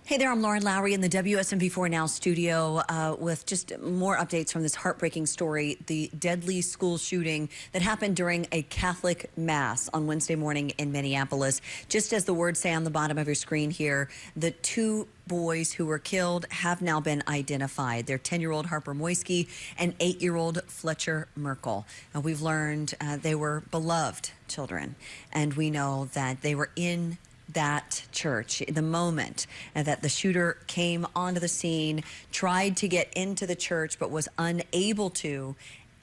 Hey there, I'm Lauren Lowry in the WSMV4 Now studio with just more updates from this heartbreaking story, the deadly school shooting that happened during a Catholic Mass on Wednesday morning in Minneapolis. Just as the words say on the bottom of your screen here, the two boys who were killed have now been identified. They're 10-year-old Harper Moisky and 8-year-old Fletcher Merkel. We've learned they were beloved children, and we know that they were in that church the moment that the shooter came onto the scene, tried to get into the church but was unable to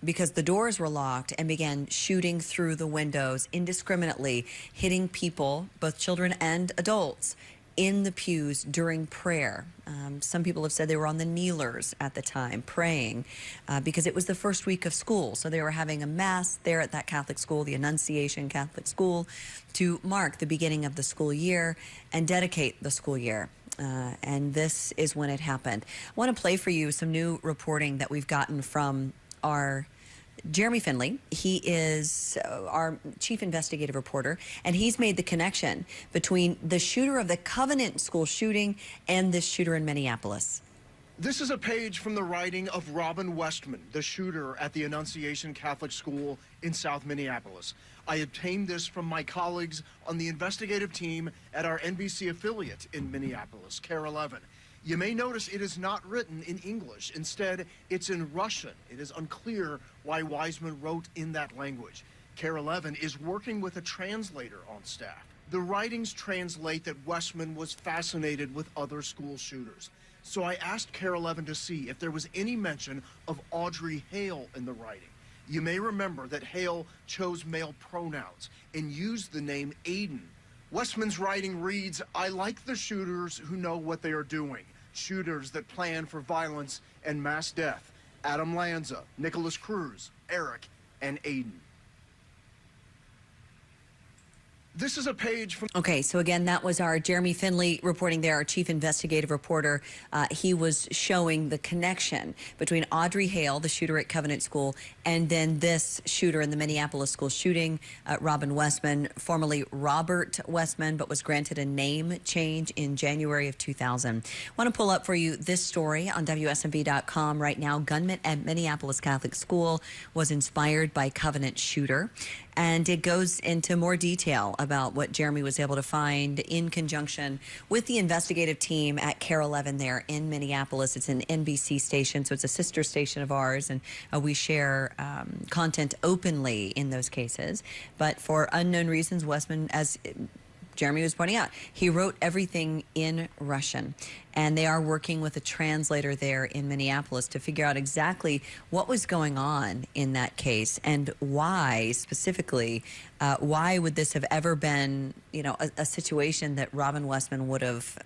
because the doors were locked, and began shooting through the windows indiscriminately, hitting people, both children and adults, in the pews during prayer. Some people have said they were on the kneelers at the time praying because it was the first week of school. So they were having a mass there at that Catholic school, the Annunciation Catholic School, to mark the beginning of the school year and dedicate the school year. And this is when it happened. I want to play for you some new reporting that we've gotten from our Jeremy Finley. He is our chief investigative reporter, and he's made the connection between the shooter of the Covenant school shooting and this shooter in Minneapolis. This is a page from the writing of Westman, the shooter at the Annunciation Catholic School in South Minneapolis. I obtained this from my colleagues on the investigative team at our NBC affiliate in Minneapolis, KARE 11. You may notice it is not written in English. Instead, it's in Russian. It is unclear why Westman wrote in that language. KARE 11 is working with a translator on staff. The writings translate that Westman was fascinated with other school shooters. So I asked KARE 11 to see if there was any mention of Audrey Hale in the writing. You may remember that Hale chose male pronouns and used the name Aiden. Westman's writing reads, "I like the shooters who know what they are doing. Shooters that plan for violence and mass death. Adam Lanza, Nicholas Cruz, Eric, and Aiden." This is a page from... Okay, so again, that was our Jeremy Finley reporting there, our chief investigative reporter. He was showing the connection between Audrey Hale, the shooter at Covenant School, and then this shooter in the Minneapolis school shooting, Robin Westman, formerly Robert Westman, but was granted a name change in January of 2000. I want to pull up for you this story on WSMV.com right now. Gunman at Minneapolis Catholic School was inspired by Covenant shooter. And it goes into more detail about what Jeremy was able to find in conjunction with the investigative team at KARE 11 there in Minneapolis. It's an NBC station, so it's a sister station of ours, and we share content openly in those cases. But for unknown reasons, Westman, as Jeremy was pointing out, he wrote everything in Russian, and they are working with a translator there in Minneapolis to figure out exactly what was going on in that case and why, specifically, why would this have ever been, you know, a situation that Robin Westman would have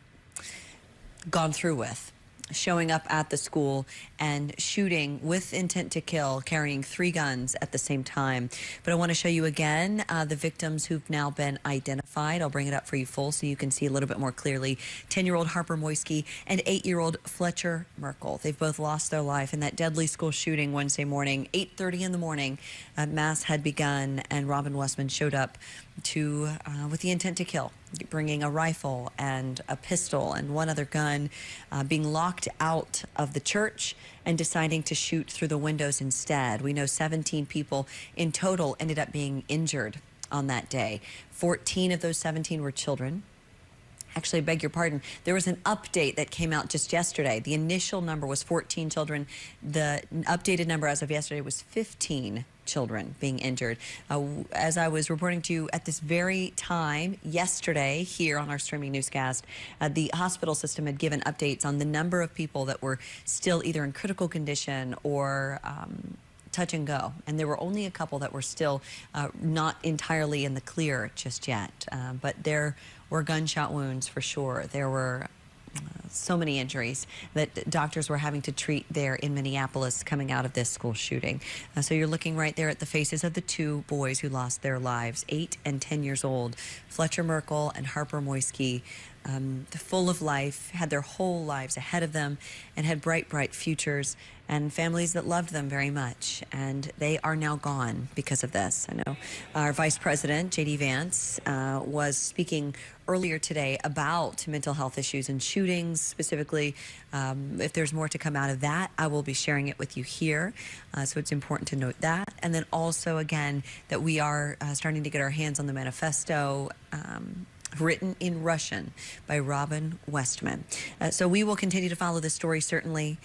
gone through with. Showing up at the school and shooting with intent to kill, carrying 3 guns at the same time. But I want to show you again the victims who've now been identified. I'll bring it up for you full so you can see a little bit more clearly. 10-year-old Harper Moisky and 8-year-old Fletcher Merkel. They've both lost their life in that deadly school shooting Wednesday morning, 8:30 in the morning. Mass had begun, and Robin Westman showed up to with the intent to kill, bringing a rifle and a pistol and one other gun, being locked out of the church and deciding to shoot through the windows instead. We know 17 people in total ended up being injured on that day. 14 of those 17 were children. Actually, I beg your pardon, there was an update that came out just yesterday. The initial number was 14 children. The updated number as of yesterday was 15 children being injured. As I was reporting to you at this very time yesterday here on our streaming newscast, the hospital system had given updates on the number of people that were still either in critical condition or touch and go, and there were only a couple that were still not entirely in the clear just yet, but there were gunshot wounds for sure. There were so many injuries that doctors were having to treat there in Minneapolis coming out of this school shooting. So you're looking right there at the faces of the 2 boys who lost their lives, 8 and 10 years old, Fletcher Merkel and Harper Moisky. full of life, had their whole lives ahead of them, and had bright, bright futures, and families that loved them very much. And they are now gone because of this. I know our Vice President, J.D. Vance, was speaking earlier today about mental health issues and shootings specifically. If there's more to come out of that, I will be sharing it with you here. So it's important to note that. And then also, again, that we are starting to get our hands on the manifesto written in Russian by Robin Westman. So we will continue to follow this story, certainly.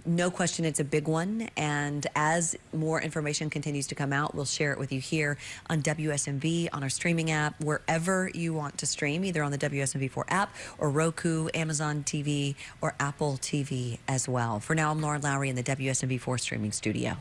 No question, it's a big one. And as more information continues to come out, we'll share it with you here on WSMV, on our streaming app, wherever you want to stream, either on the WSMV4 app or Roku, Amazon TV, or Apple TV as well. For now, I'm Lauren Lowry in the WSMV4 streaming studio.